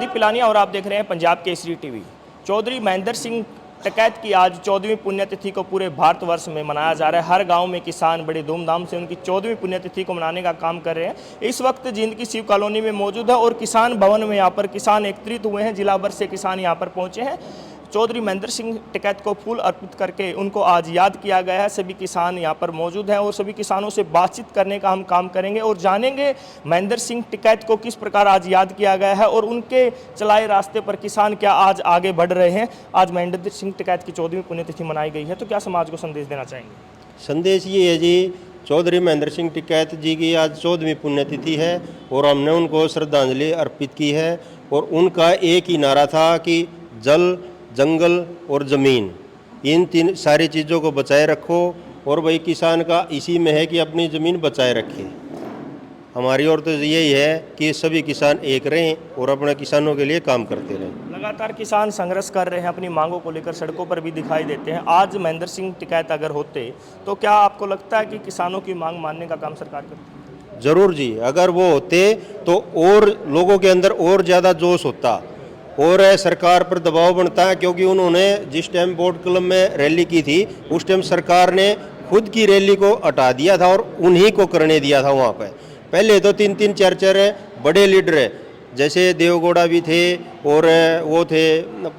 विवेक पिलानी और आप देख रहे हैं पंजाब केसरी टीवी। चौधरी महेंद्र सिंह टिकैत की आज 14वीं पुण्यतिथि को पूरे भारतवर्ष में मनाया जा रहा है। हर गांव में किसान बड़े धूमधाम से उनकी 14वीं पुण्यतिथि को मनाने का काम कर रहे हैं। इस वक्त जींद की शिव कॉलोनी में मौजूद है और किसान भवन में यहाँ पर किसान एकत्रित हुए हैं। जिला भर से किसान यहाँ पर पहुँचे हैं। चौधरी महेंद्र सिंह टिकैत को फूल अर्पित करके उनको आज याद किया गया है। सभी किसान यहाँ पर मौजूद हैं और सभी किसानों से बातचीत करने का हम काम करेंगे और जानेंगे महेंद्र सिंह टिकैत को किस प्रकार आज याद किया गया है और उनके चलाए रास्ते पर किसान क्या आज आगे बढ़ रहे हैं। आज महेंद्र सिंह टिकैत की 14वीं पुण्यतिथि मनाई गई है, तो क्या समाज को संदेश देना चाहेंगे? संदेश ये है जी, चौधरी महेंद्र सिंह टिकैत जी की आज 14वीं पुण्यतिथि है और हमने उनको श्रद्धांजलि अर्पित की है। और उनका एक ही नारा था कि जल, जंगल और ज़मीन, इन तीन सारी चीज़ों को बचाए रखो। और वही किसान का इसी में है कि अपनी ज़मीन बचाए रखें। हमारी ओर तो यही है कि सभी किसान एक रहें और अपने किसानों के लिए काम करते रहें। लगातार किसान संघर्ष कर रहे हैं, अपनी मांगों को लेकर सड़कों पर भी दिखाई देते हैं। आज महेंद्र सिंह टिकैत अगर होते तो क्या आपको लगता है कि किसानों की मांग मानने का काम सरकार करती? ज़रूर जी, अगर वो होते तो और लोगों के अंदर और ज़्यादा जोश होता और सरकार पर दबाव बनता है। क्योंकि उन्होंने जिस टाइम बोट क्लब में रैली की थी उस टाइम सरकार ने खुद की रैली को हटा दिया था और उन्हीं को करने दिया था। वहाँ पर पहले तो 3-3 4-4 बड़े लीडर जैसे देवगौड़ा भी थे और वो थे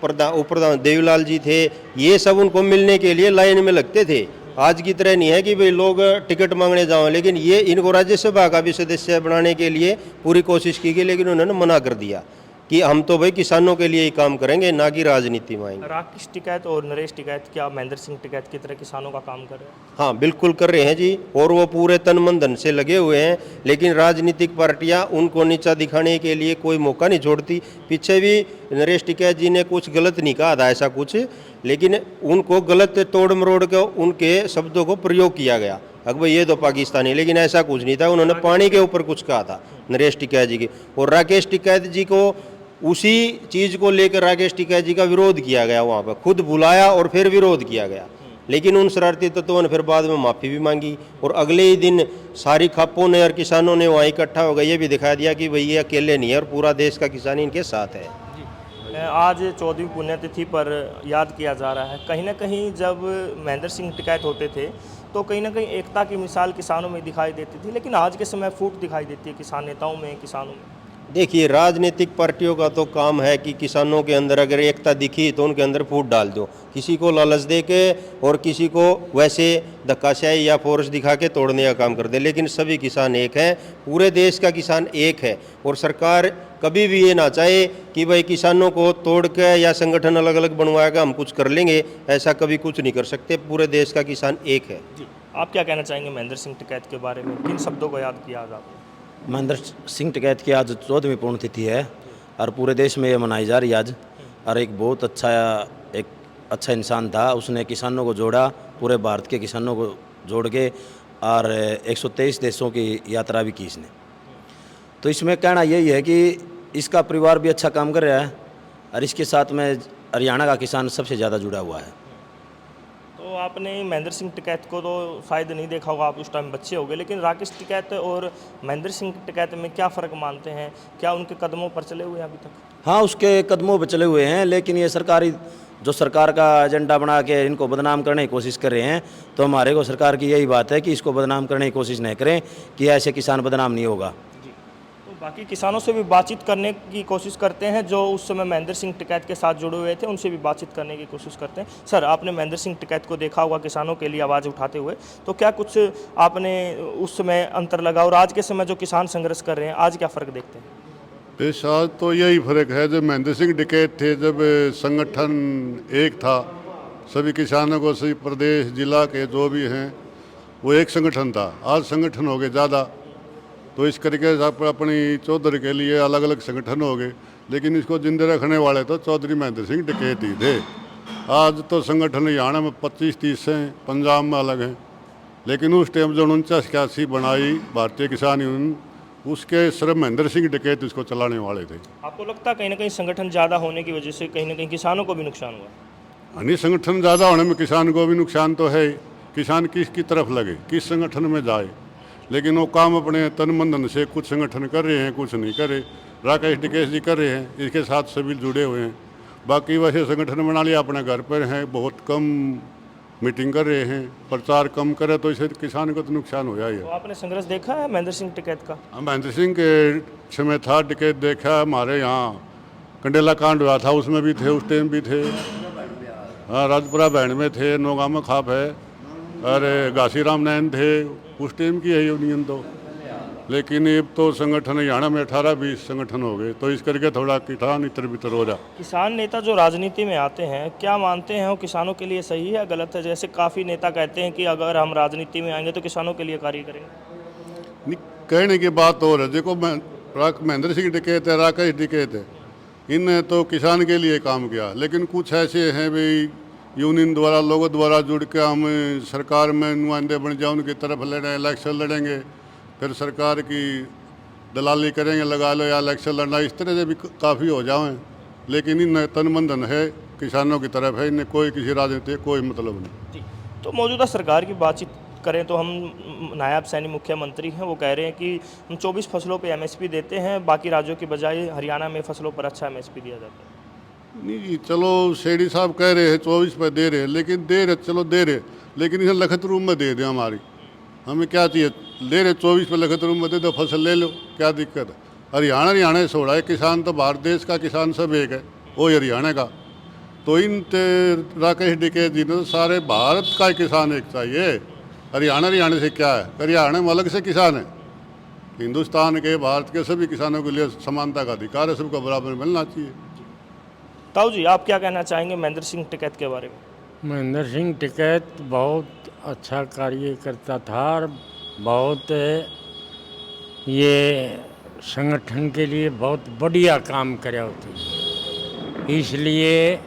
प्रधान देवीलाल जी थे, ये सब उनको मिलने के लिए लाइन में लगते थे। आज की तरह नहीं है कि भाई लोग टिकट मांगने जाओ, लेकिन ये इनको राज्यसभा का भी सदस्य बनाने के लिए पूरी कोशिश की गई, लेकिन उन्होंने मना कर दिया कि हम तो भाई किसानों के लिए ही काम करेंगे, ना कि राजनीति में आएंगे। राकेश टिकैत और नरेश टिकैत क्या महेंद्र सिंह टिकैत की तरह किसानों का काम कर रहे हैं? हाँ, बिल्कुल कर रहे हैं जी, और वो पूरे तन मन धन से लगे हुए हैं। लेकिन राजनीतिक पार्टियां उनको नीचा दिखाने के लिए कोई मौका नहीं छोड़ती। पीछे भी नरेश टिकैत जी ने कुछ गलत नहीं कहा था ऐसा कुछ, लेकिन उनको गलत तोड़ मरोड़ के उनके शब्दों को प्रयोग किया गया। अकबर ये तो पाकिस्तानी, लेकिन ऐसा कुछ नहीं था। उन्होंने पानी के ऊपर कुछ कहा था नरेश टिकैत जी के। और राकेश टिकैत जी को उसी चीज़ को लेकर राकेश टिकैत जी का विरोध किया गया, वहाँ पर खुद बुलाया और फिर विरोध किया गया। लेकिन उन शरारती तत्वों ने फिर बाद में माफ़ी भी मांगी और अगले ही दिन सारी खापों ने और किसानों ने वहाँ इकट्ठा हो गए, ये भी दिखा दिया कि भाई ये अकेले नहीं है और पूरा देश का किसान इनके साथ है। आज 14वीं पुण्यतिथि पर याद किया जा रहा है। कहीं ना कहीं जब महेंद्र सिंह टिकैत होते थे तो कहीं ना कहीं एकता की मिसाल किसानों में दिखाई देती थी, लेकिन आज के समय फूट दिखाई देती है किसान नेताओं में, किसानों में। देखिए, राजनीतिक पार्टियों का तो काम है कि किसानों के अंदर अगर एकता दिखी तो उनके अंदर फूट डाल दो, किसी को लालच दे के और किसी को वैसे धक्काशाही या फोर्स दिखा के तोड़ने का काम कर दे। लेकिन सभी किसान एक हैं, पूरे देश का किसान एक है। और सरकार कभी भी ये ना चाहे कि भाई किसानों को तोड़ के या संगठन अलग अलग बनवाएगा हम कुछ कर लेंगे, ऐसा कभी कुछ नहीं कर सकते। पूरे देश का किसान एक है। आप क्या कहना चाहेंगे महेंद्र सिंह टिकैत के बारे में? किन शब्दों को याद किया आज आपने? महेंद्र सिंह टिकैत की आज 14वीं पुण्यतिथि है और पूरे देश में ये मनाई जा रही है आज। और एक बहुत अच्छा इंसान था, उसने किसानों को जोड़ा, पूरे भारत के किसानों को जोड़ के और 123 देशों की यात्रा भी की इसने। तो इसमें कहना यही है कि इसका परिवार भी अच्छा काम कर रहा है और इसके साथ में हरियाणा का किसान सबसे ज़्यादा जुड़ा हुआ है। तो आपने महेंद्र सिंह टिकैत को तो शायद नहीं देखा होगा, आप उस टाइम बच्चे हो गए, लेकिन राकेश टिकैत और महेंद्र सिंह टिकैत में क्या फ़र्क मानते हैं? क्या उनके कदमों पर चले हुए हैं अभी तक? हाँ, उसके कदमों पर चले हुए हैं, लेकिन ये सरकार का एजेंडा बना के इनको बदनाम करने की कोशिश कर रहे हैं। तो हमारे को सरकार की यही बात है कि इसको बदनाम करने की कोशिश नहीं करें, कि ऐसे किसान बदनाम नहीं होगा। बाकी किसानों से भी बातचीत करने की कोशिश करते हैं जो उस समय महेंद्र सिंह टिकैत के साथ जुड़े हुए थे, उनसे भी बातचीत करने की कोशिश करते हैं। सर, आपने महेंद्र सिंह टिकैत को देखा होगा किसानों के लिए आवाज़ उठाते हुए, तो क्या कुछ आपने उस समय अंतर लगा और आज के समय जो किसान संघर्ष कर रहे हैं, आज क्या फ़र्क देखते हैं? इस आज तो यही फर्क है, जब महेंद्र सिंह टिकैत थे, जब संगठन एक था, सभी किसानों को, सभी प्रदेश जिला के जो भी हैं वो एक संगठन था। आज संगठन हो गए ज़्यादा, तो इस तरीके से अपनी चौधरी के लिए अलग अलग संगठन हो गए, लेकिन इसको जिंदे रखने वाले तो चौधरी महेंद्र सिंह टिकैत ही थे। आज तो संगठन हरियाणा में 25-30 हैं, पंजाब में अलग हैं, लेकिन उस टाइम जो 49-81 बनाई भारतीय किसान यूनियन, उसके सिर्फ महेंद्र सिंह टिकैत इसको चलाने वाले थे। आपको लगता है कहीं ना कहीं संगठन ज़्यादा होने की वजह से कहीं ना कहीं किसानों को भी नुकसान हुआ? यानी संगठन ज़्यादा होने में किसान को भी नुकसान तो है। किसान किसकी तरफ लगे, किस संगठन में जाए, लेकिन वो काम अपने तन मन धन से कुछ संगठन कर रहे हैं, कुछ नहीं करे। राकेश टिकैत जी कर रहे हैं, इसके साथ सभी जुड़े हुए हैं। बाकी वैसे संगठन बना लिया, अपने घर पर हैं, बहुत कम मीटिंग कर रहे हैं, प्रचार कम करे तो इससे किसान को तो नुकसान हो जाएगा। तो आपने संघर्ष देखा है महेंद्र सिंह टिकैत का? महेंद्र सिंह के समय था, टिकैत देखा, हमारे यहाँ कंडेला कांड हुआ था उसमें भी थे, उस टाइम भी थे। हाँ, राजपुरा बैंड में थे, नौगांव में खाप है, अरे घासीराम नैन थे, उस टाइम की है यूनियन तो। लेकिन अब तो संगठन हरियाणा में 18-20 संगठन हो गए, तो इस करके थोड़ा किसान इतर बितर हो रहा। किसान नेता जो राजनीति में आते हैं, क्या मानते हैं वो किसानों के लिए सही है या गलत है? जैसे काफ़ी नेता कहते हैं कि अगर हम राजनीति में आएंगे तो किसानों के लिए कार्य करेंगे। नहीं, कहने की बात और है। देखो, महेंद्र सिंह टिकैत है, राकेश टिकैत है, इनने तो किसान के लिए काम किया। लेकिन कुछ ऐसे हैं भाई, यूनियन द्वारा, लोगों द्वारा जुड़ के हम सरकार में नुमाइंदे बन जाए, उनकी तरफ लड़ें, इलेक्शन लड़ेंगे, फिर सरकार की दलाली करेंगे, लगा लो या इलेक्शन लड़ना, इस तरह से भी काफ़ी हो जाएं। लेकिन इन तन मन धन है किसानों की तरफ है, इन्हें कोई किसी राजनीति कोई मतलब नहीं। जी, तो मौजूदा सरकार की बातचीत करें तो हम नायब सैनी मुख्यमंत्री हैं, वो कह रहे हैं कि हम 24 फसलों पे एमएसपी देते हैं, बाकी राज्यों की बजाय हरियाणा में फसलों पर अच्छा एमएसपी दिया जाता है। नहीं जी, चलो सेठी साहब कह रहे हैं 24 पे दे रहे हैं, लेकिन दे रहे, चलो दे रहे, लेकिन इसे लखत रूम में दे दें। हमें क्या चाहिए? ले रहे 24 पे लखत रूम में दे दो, फसल ले लो, क्या दिक्कत है? हरियाणा से छोड़ा है, किसान तो भारत देश का किसान सब एक है, वो हरियाणा का। तो इन राकेश टिकैत जी ने तो सारे भारत का किसान एक चाहिए। हरियाणा से क्या है? हरियाणा में अलग से किसान है। हिंदुस्तान के, भारत के सभी किसानों के लिए समानता का अधिकार है, सबको बराबर मिलना चाहिए। ताऊ जी, आप क्या कहना चाहेंगे महेंद्र सिंह टिकैत के बारे में? महेंद्र सिंह टिकैत बहुत अच्छा कार्य करता था और बहुत ये संगठन के लिए बहुत बढ़िया काम करे होते, इसलिए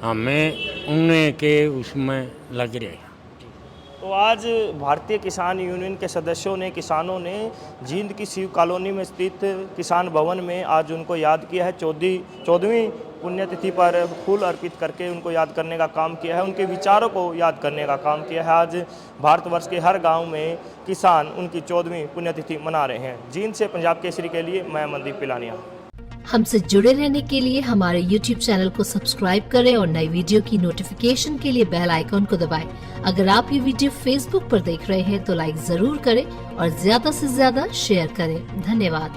हमें उन्हें के उसमें लग रहे। तो आज भारतीय किसान यूनियन के सदस्यों ने, किसानों ने जींद की शिव कॉलोनी में स्थित किसान भवन में आज उनको याद किया है। 14वीं पुण्यतिथि पर फूल अर्पित करके उनको याद करने का काम किया है, उनके विचारों को याद करने का काम किया है। आज भारतवर्ष के हर गांव में किसान उनकी 14वीं पुण्यतिथि मना रहे हैं। जींद से पंजाब केसरी के लिए मैं मनदीप पिलानिया। हमसे जुड़े रहने के लिए हमारे YouTube चैनल को सब्सक्राइब करें और नई वीडियो की नोटिफिकेशन के लिए बेल आइकॉन को दबाएं। अगर आप ये वीडियो Facebook पर देख रहे हैं तो लाइक जरूर करें और ज्यादा से ज्यादा शेयर करें। धन्यवाद।